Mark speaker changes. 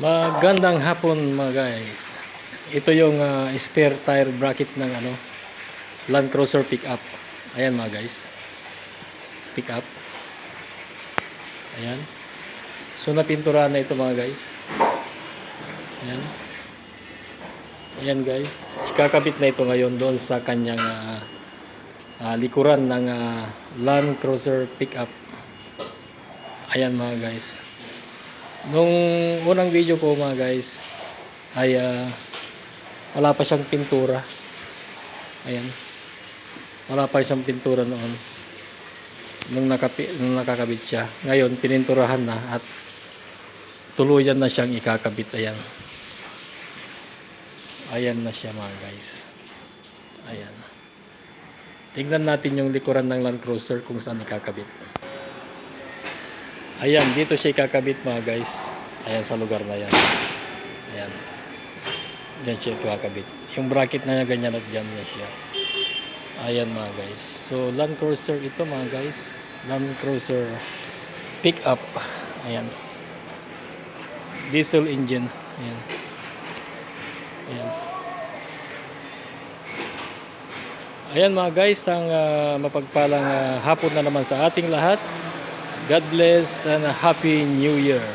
Speaker 1: Magandang hapon mga guys. Ito yung spare tire bracket ng Land Cruiser pickup. Ayan mga guys. Pickup. Ayan. So napinturahan na ito mga guys. Ayan. Ayan guys. Ikakabit na ito ngayon doon sa kanyang likuran ng Land Cruiser pickup. Ayan mga guys. Nung unang video ko mga guys ay wala pa siyang pintura. Ayan. Wala pa siyang pintura noon. Nung nakakabit siya. Ngayon pininturahan na at tuluyan na siyang ikakabit. Ayan. Ayan na siya mga guys. Ayan. Tingnan natin yung likuran ng Land Cruiser kung saan ikakabit. Ayan, dito siya ikakabit mga guys. Ayan sa lugar na yan. Ayan. Diyan siya ikakabit. Yung bracket na niya ganyan at dyan niya siya. Ayan mga guys. So Land Cruiser ito mga guys. Land Cruiser pickup. Ayan. Diesel engine. Ayan. Ayan. Ayan mga guys, ang mapagpalang hapon na naman sa ating lahat. God bless and Happy New Year.